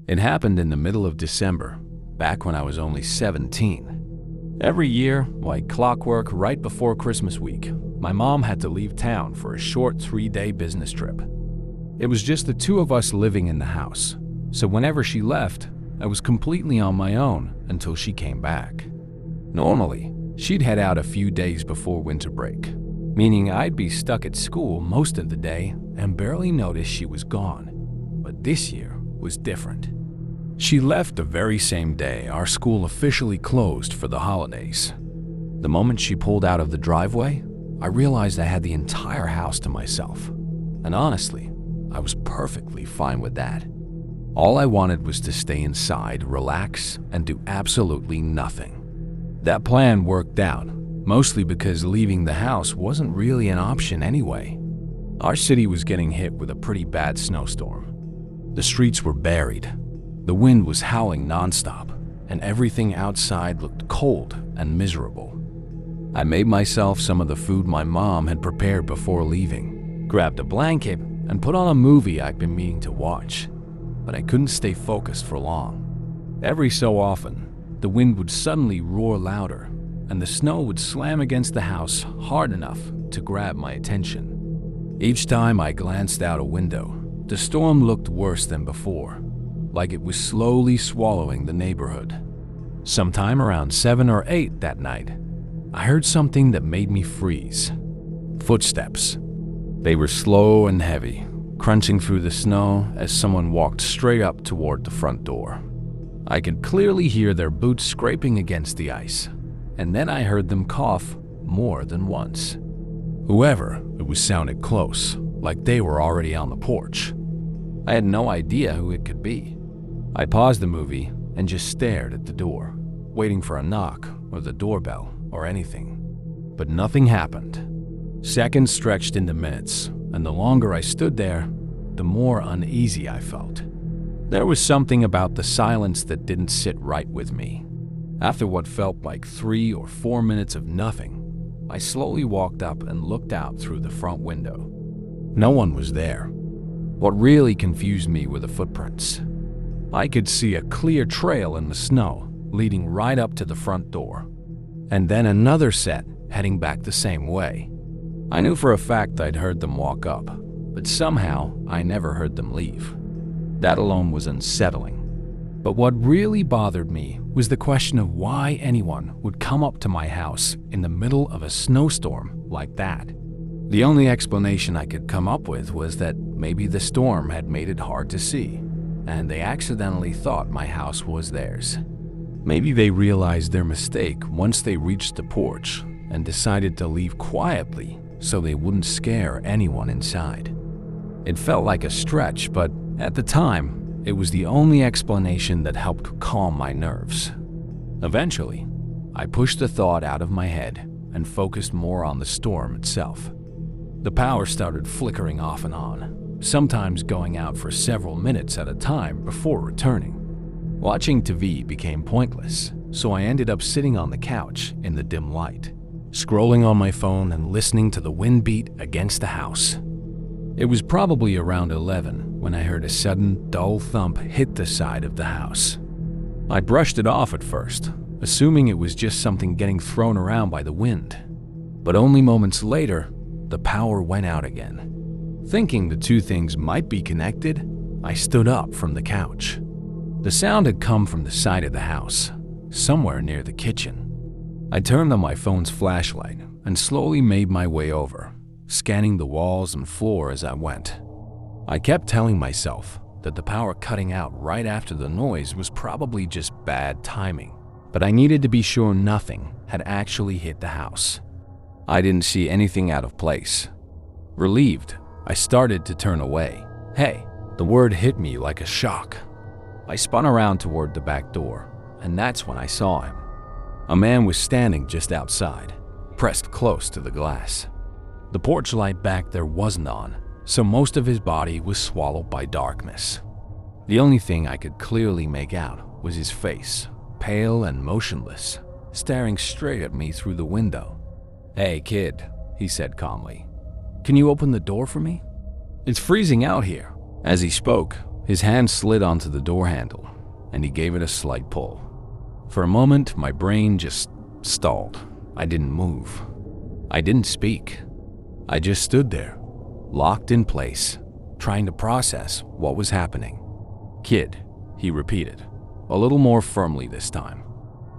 It happened in the middle of December, back when I was only 17. Every year, like clockwork, right before Christmas week, my mom had to leave town for a short 3-day business trip. It was just the two of us living in the house, so whenever she left, I was completely on my own until she came back. Normally, she'd head out a few days before winter break, meaning I'd be stuck at school most of the day and barely notice she was gone. But this year was different. She left the very same day our school officially closed for the holidays. The moment she pulled out of the driveway, I realized I had the entire house to myself. And honestly, I was perfectly fine with that. All I wanted was to stay inside, relax, and do absolutely nothing. That plan worked out, mostly because leaving the house wasn't really an option anyway. Our city was getting hit with a pretty bad snowstorm. The streets were buried, the wind was howling nonstop, and everything outside looked cold and miserable. I made myself some of the food my mom had prepared before leaving, grabbed a blanket, and put on a movie I'd been meaning to watch. But I couldn't stay focused for long. Every so often, the wind would suddenly roar louder, and the snow would slam against the house hard enough to grab my attention. Each time I glanced out a window, the storm looked worse than before, like it was slowly swallowing the neighborhood. Sometime around 7 or 8 that night, I heard something that made me freeze. Footsteps. They were slow and heavy, crunching through the snow as someone walked straight up toward the front door. I could clearly hear their boots scraping against the ice, and then I heard them cough more than once. Whoever it was sounded close, like they were already on the porch. I had no idea who it could be. I paused the movie and just stared at the door, waiting for a knock or the doorbell or anything. But nothing happened. Seconds stretched into minutes, and the longer I stood there, the more uneasy I felt. There was something about the silence that didn't sit right with me. After what felt like 3 or 4 minutes of nothing, I slowly walked up and looked out through the front window. No one was there. What really confused me were the footprints. I could see a clear trail in the snow leading right up to the front door, and then another set heading back the same way. I knew for a fact I'd heard them walk up, but somehow I never heard them leave. That alone was unsettling. But what really bothered me was the question of why anyone would come up to my house in the middle of a snowstorm like that. The only explanation I could come up with was that maybe the storm had made it hard to see, and they accidentally thought my house was theirs. Maybe they realized their mistake once they reached the porch and decided to leave quietly so they wouldn't scare anyone inside. It felt like a stretch, but at the time, it was the only explanation that helped calm my nerves. Eventually, I pushed the thought out of my head and focused more on the storm itself. The power started flickering off and on, sometimes going out for several minutes at a time before returning. Watching TV became pointless, so I ended up sitting on the couch in the dim light, scrolling on my phone and listening to the wind beat against the house. It was probably around 11 when I heard a sudden, dull thump hit the side of the house. I brushed it off at first, assuming it was just something getting thrown around by the wind. But only moments later, the power went out again. Thinking the two things might be connected, I stood up from the couch. The sound had come from the side of the house, somewhere near the kitchen. I turned on my phone's flashlight and slowly made my way over, scanning the walls and floor as I went. I kept telling myself that the power cutting out right after the noise was probably just bad timing, but I needed to be sure nothing had actually hit the house. I didn't see anything out of place. Relieved, I started to turn away. Hey, the word hit me like a shock. I spun around toward the back door, and that's when I saw him. A man was standing just outside, pressed close to the glass. The porch light back there wasn't on, so most of his body was swallowed by darkness. The only thing I could clearly make out was his face, pale and motionless, staring straight at me through the window. "Hey, kid," he said calmly. "Can you open the door for me? It's freezing out here." As he spoke, His hand slid onto the door handle, and he gave it a slight pull. For a moment, my brain just stalled. I didn't move. I didn't speak. I just stood there, locked in place, trying to process what was happening. "Kid," he repeated, a little more firmly this time.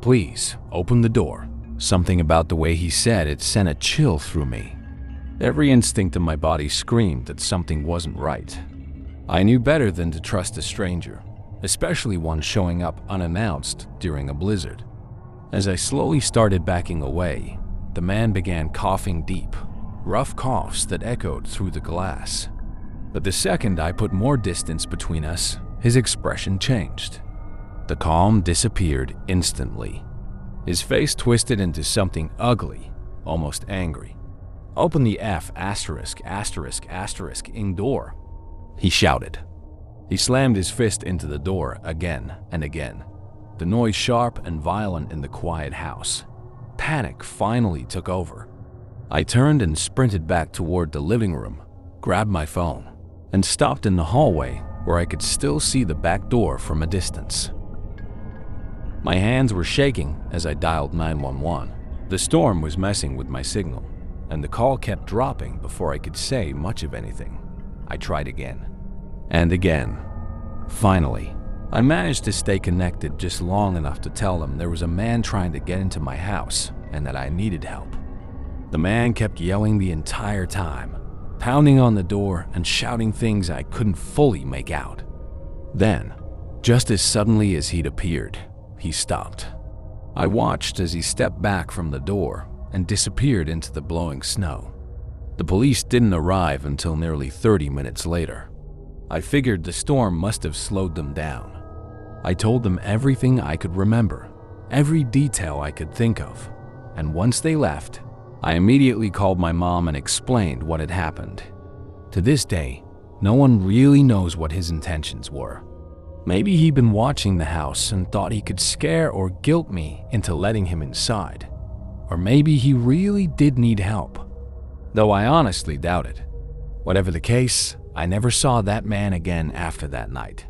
"Please, open the door." Something about the way he said it sent a chill through me. Every instinct in my body screamed that something wasn't right. I knew better than to trust a stranger, especially one showing up unannounced during a blizzard. As I slowly started backing away, the man began coughing deep, rough coughs that echoed through the glass. But the second I put more distance between us, his expression changed. The calm disappeared instantly. His face twisted into something ugly, almost angry. "Open the ******ing door," he shouted. He slammed his fist into the door again and again, the noise sharp and violent in the quiet house. Panic finally took over. I turned and sprinted back toward the living room, grabbed my phone, and stopped in the hallway where I could still see the back door from a distance. My hands were shaking as I dialed 911. The storm was messing with my signal, and the call kept dropping before I could say much of anything. I tried again and again. Finally, I managed to stay connected just long enough to tell them there was a man trying to get into my house and that I needed help. The man kept yelling the entire time, pounding on the door and shouting things I couldn't fully make out. Then, just as suddenly as he'd appeared, he stopped. I watched as he stepped back from the door and disappeared into the blowing snow. The police didn't arrive until nearly 30 minutes later. I figured the storm must have slowed them down. I told them everything I could remember, every detail I could think of, and once they left, I immediately called my mom and explained what had happened. To this day, no one really knows what his intentions were. Maybe he'd been watching the house and thought he could scare or guilt me into letting him inside. Or maybe he really did need help, though I honestly doubt it. Whatever the case, I never saw that man again after that night.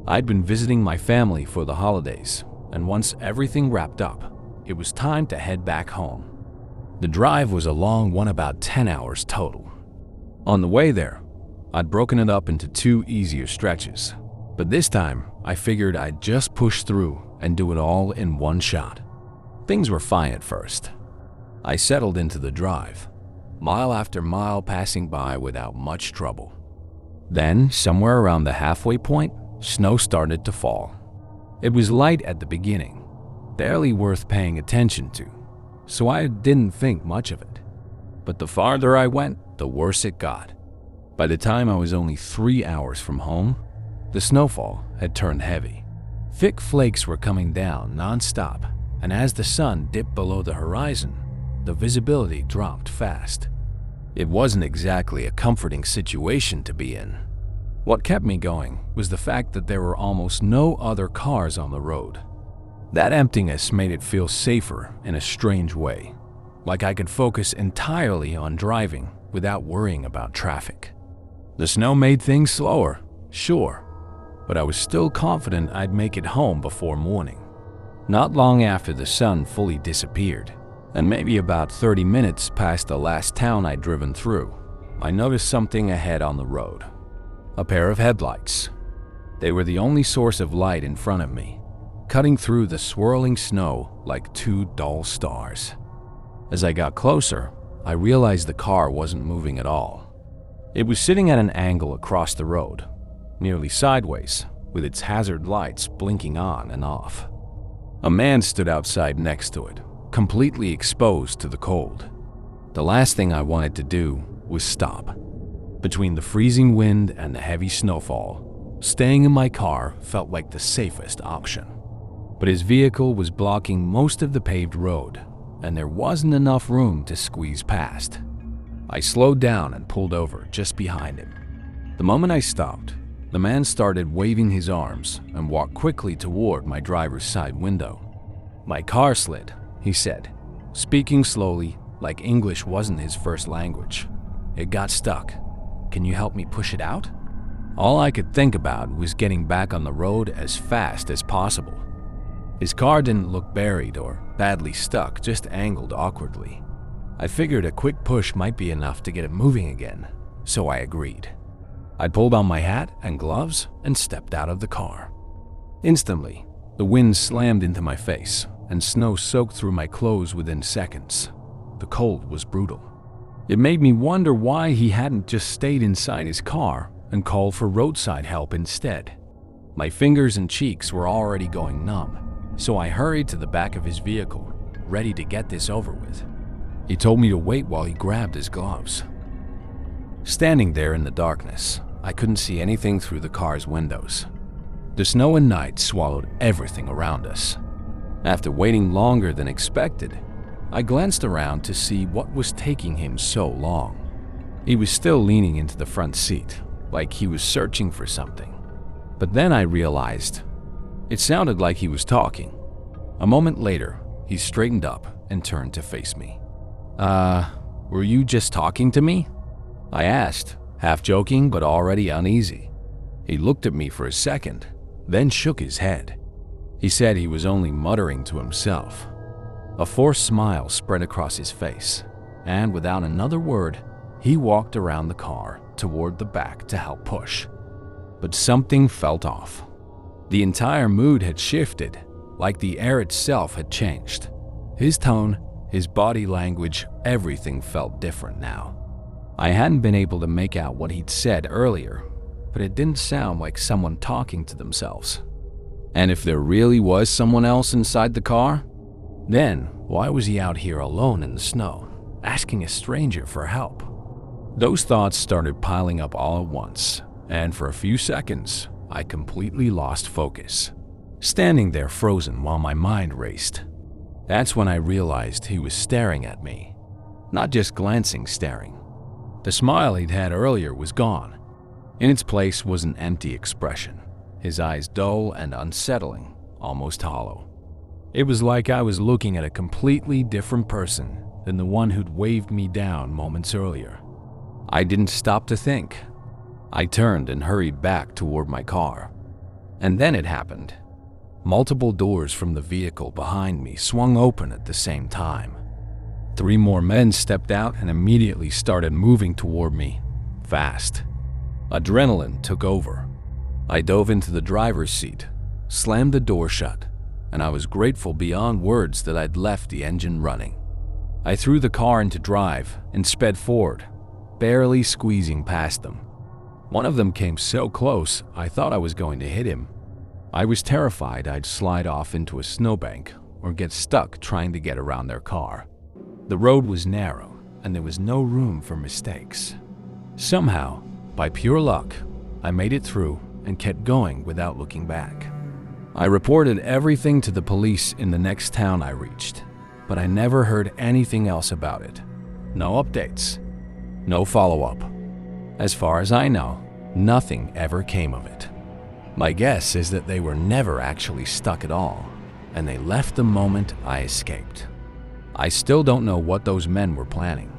I'd been visiting my family for the holidays, and once everything wrapped up, it was time to head back home. The drive was a long one, about 10 hours total. On the way there, I'd broken it up into 2 easier stretches, but this time I figured I'd just push through and do it all in one shot. Things were fine at first. I settled into the drive, mile after mile passing by without much trouble. Then, somewhere around the halfway point, snow started to fall. It was light at the beginning, barely worth paying attention to, so I didn't think much of it. But the farther I went, the worse it got. By the time I was only 3 hours from home, the snowfall had turned heavy. Thick flakes were coming down non-stop, and as the sun dipped below the horizon, the visibility dropped fast. It wasn't exactly a comforting situation to be in. What kept me going was the fact that there were almost no other cars on the road. That emptiness made it feel safer in a strange way, like I could focus entirely on driving without worrying about traffic. The snow made things slower, sure, but I was still confident I'd make it home before morning. Not long after the sun fully disappeared, and maybe about 30 minutes past the last town I'd driven through, I noticed something ahead on the road. A pair of headlights. They were the only source of light in front of me, cutting through the swirling snow like 2 dull stars. As I got closer, I realized the car wasn't moving at all. It was sitting at an angle across the road, nearly sideways, with its hazard lights blinking on and off. A man stood outside next to it, completely exposed to the cold. The last thing I wanted to do was stop. Between the freezing wind and the heavy snowfall, staying in my car felt like the safest option. But his vehicle was blocking most of the paved road, and there wasn't enough room to squeeze past. I slowed down and pulled over just behind him. The moment I stopped, the man started waving his arms and walked quickly toward my driver's side window. "My car slid," he said, speaking slowly like English wasn't his first language. "It got stuck. Can you help me push it out?" All I could think about was getting back on the road as fast as possible. His car didn't look buried or badly stuck, just angled awkwardly. I figured a quick push might be enough to get it moving again, so I agreed. I pulled on my hat and gloves and stepped out of the car. Instantly, the wind slammed into my face and snow soaked through my clothes within seconds. The cold was brutal. It made me wonder why he hadn't just stayed inside his car and called for roadside help instead. My fingers and cheeks were already going numb, so I hurried to the back of his vehicle, ready to get this over with. He told me to wait while he grabbed his gloves. Standing there in the darkness, I couldn't see anything through the car's windows. The snow and night swallowed everything around us. After waiting longer than expected, I glanced around to see what was taking him so long. He was still leaning into the front seat, like he was searching for something. But then I realized it sounded like he was talking. A moment later, he straightened up and turned to face me. Were you just talking to me?" I asked, half joking but already uneasy. He looked at me for a second, then shook his head. He said he was only muttering to himself. A forced smile spread across his face, and without another word, he walked around the car toward the back to help push. But something felt off. The entire mood had shifted, like the air itself had changed. His tone, his body language, everything felt different now. I hadn't been able to make out what he'd said earlier, but it didn't sound like someone talking to themselves. And if there really was someone else inside the car, then why was he out here alone in the snow, asking a stranger for help? Those thoughts started piling up all at once, and for a few seconds, I completely lost focus, standing there frozen while my mind raced. That's when I realized he was staring at me, not just glancing staring. The smile he'd had earlier was gone. In its place was an empty expression, his eyes dull and unsettling, almost hollow. It was like I was looking at a completely different person than the one who'd waved me down moments earlier. I didn't stop to think. I turned and hurried back toward my car. And then it happened. Multiple doors from the vehicle behind me swung open at the same time. 3 more men stepped out and immediately started moving toward me, fast. Adrenaline took over. I dove into the driver's seat, slammed the door shut, and I was grateful beyond words that I'd left the engine running. I threw the car into drive and sped forward, barely squeezing past them. One of them came so close, I thought I was going to hit him. I was terrified I'd slide off into a snowbank or get stuck trying to get around their car. The road was narrow, and there was no room for mistakes. Somehow, by pure luck, I made it through and kept going without looking back. I reported everything to the police in the next town I reached, but I never heard anything else about it. No updates, no follow-up. As far as I know, nothing ever came of it. My guess is that they were never actually stuck at all, and they left the moment I escaped. I still don't know what those men were planning.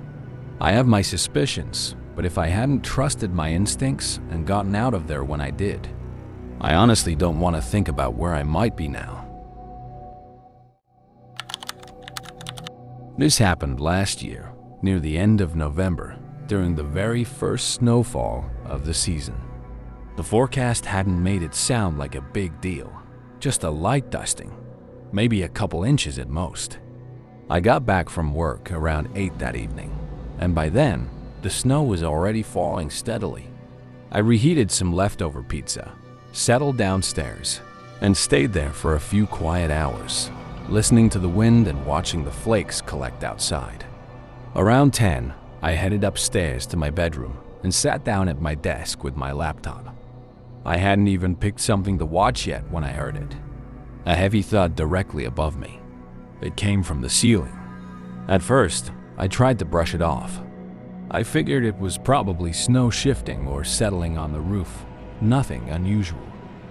I have my suspicions, but if I hadn't trusted my instincts and gotten out of there when I did, I honestly don't want to think about where I might be now. This happened last year, near the end of November, during the very first snowfall of the season. The forecast hadn't made it sound like a big deal, just a light dusting, maybe a couple inches at most. I got back from work around 8 that evening, and by then, the snow was already falling steadily. I reheated some leftover pizza, settled downstairs, and stayed there for a few quiet hours, listening to the wind and watching the flakes collect outside. Around 10, I headed upstairs to my bedroom and sat down at my desk with my laptop. I hadn't even picked something to watch yet when I heard it. A heavy thud directly above me. It came from the ceiling. At first, I tried to brush it off. I figured it was probably snow shifting or settling on the roof. Nothing unusual,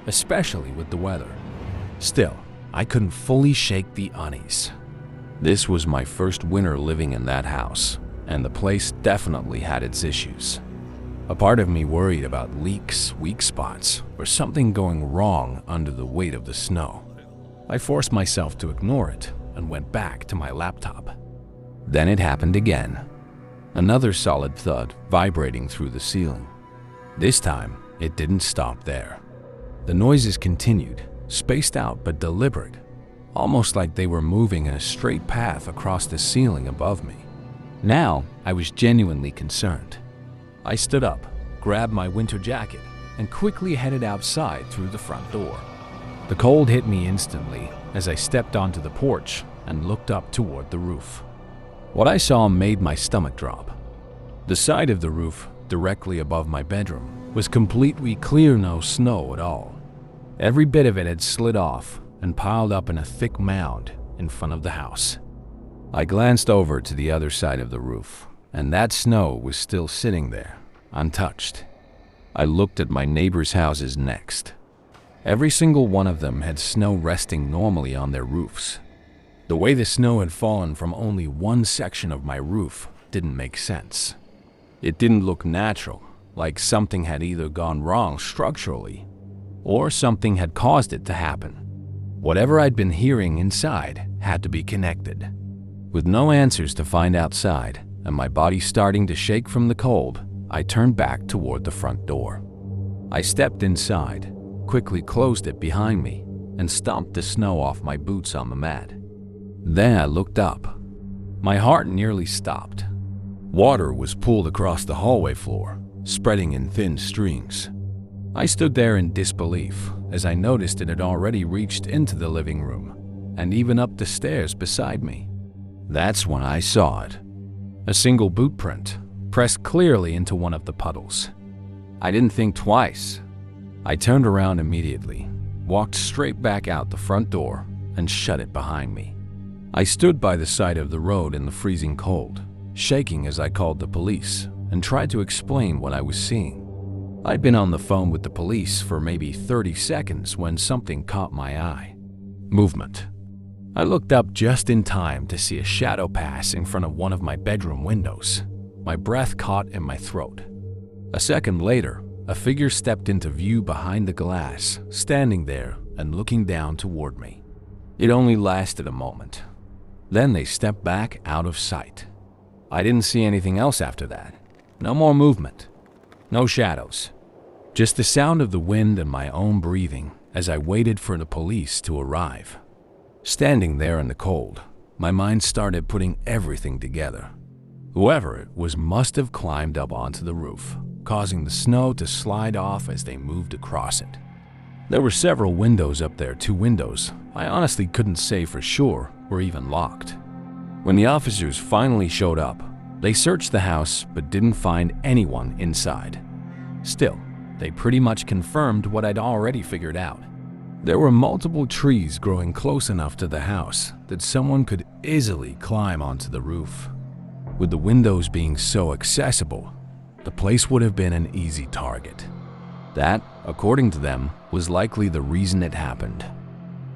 especially with the weather. Still, I couldn't fully shake the unease. This was my first winter living in that house, and the place definitely had its issues. A part of me worried about leaks, weak spots, or something going wrong under the weight of the snow. I forced myself to ignore it and went back to my laptop. Then it happened again. Another solid thud vibrating through the ceiling. This time, it didn't stop there. The noises continued, spaced out but deliberate, almost like they were moving in a straight path across the ceiling above me. Now, I was genuinely concerned. I stood up, grabbed my winter jacket, and quickly headed outside through the front door. The cold hit me instantly as I stepped onto the porch and looked up toward the roof. What I saw made my stomach drop. The side of the roof, directly above my bedroom, was completely clear, no snow at all. Every bit of it had slid off and piled up in a thick mound in front of the house. I glanced over to the other side of the roof, and that snow was still sitting there, untouched. I looked at my neighbors' houses next. Every single one of them had snow resting normally on their roofs. The way the snow had fallen from only one section of my roof didn't make sense. It didn't look natural, like something had either gone wrong structurally or something had caused it to happen. Whatever I'd been hearing inside had to be connected. With no answers to find outside and my body starting to shake from the cold, I turned back toward the front door. I stepped inside, quickly closed it behind me, and stomped the snow off my boots on the mat. Then I looked up. My heart nearly stopped. Water was pulled across the hallway floor, spreading in thin streams. I stood there in disbelief as I noticed it had already reached into the living room and even up the stairs beside me. That's when I saw it. A single boot print, pressed clearly into one of the puddles. I didn't think twice. I turned around immediately, walked straight back out the front door, and shut it behind me. I stood by the side of the road in the freezing cold, shaking as I called the police and tried to explain what I was seeing. I'd been on the phone with the police for maybe 30 seconds when something caught my eye. Movement. I looked up just in time to see a shadow pass in front of one of my bedroom windows. My breath caught in my throat. A second later, a figure stepped into view behind the glass, standing there and looking down toward me. It only lasted a moment. Then they stepped back out of sight. I didn't see anything else after that. No more movement. No shadows. Just the sound of the wind and my own breathing as I waited for the police to arrive. Standing there in the cold, my mind started putting everything together. Whoever it was must have climbed up onto the roof, causing the snow to slide off as they moved across it. There were several windows up there, 2 windows I honestly couldn't say for sure were even locked. When the officers finally showed up, they searched the house but didn't find anyone inside. Still, they pretty much confirmed what I'd already figured out. There were multiple trees growing close enough to the house that someone could easily climb onto the roof. With the windows being so accessible, the place would have been an easy target. That, according to them, was likely the reason it happened.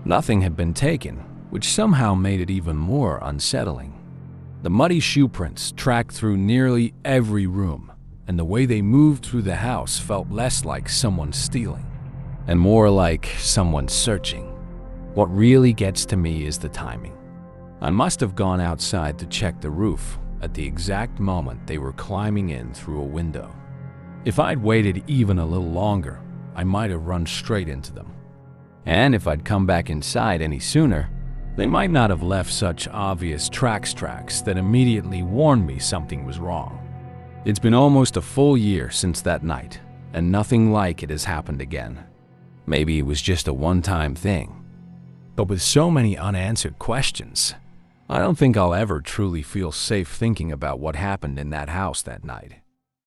Nothing had been taken, which somehow made it even more unsettling. The muddy shoe prints tracked through nearly every room, and the way they moved through the house felt less like someone stealing, and more like someone searching. What really gets to me is the timing. I must have gone outside to check the roof at the exact moment they were climbing in through a window. If I'd waited even a little longer, I might have run straight into them. And if I'd come back inside any sooner, they might not have left such obvious tracks that immediately warned me something was wrong. It's been almost a full year since that night, and nothing like it has happened again. Maybe it was just a one-time thing. But with so many unanswered questions, I don't think I'll ever truly feel safe thinking about what happened in that house that night.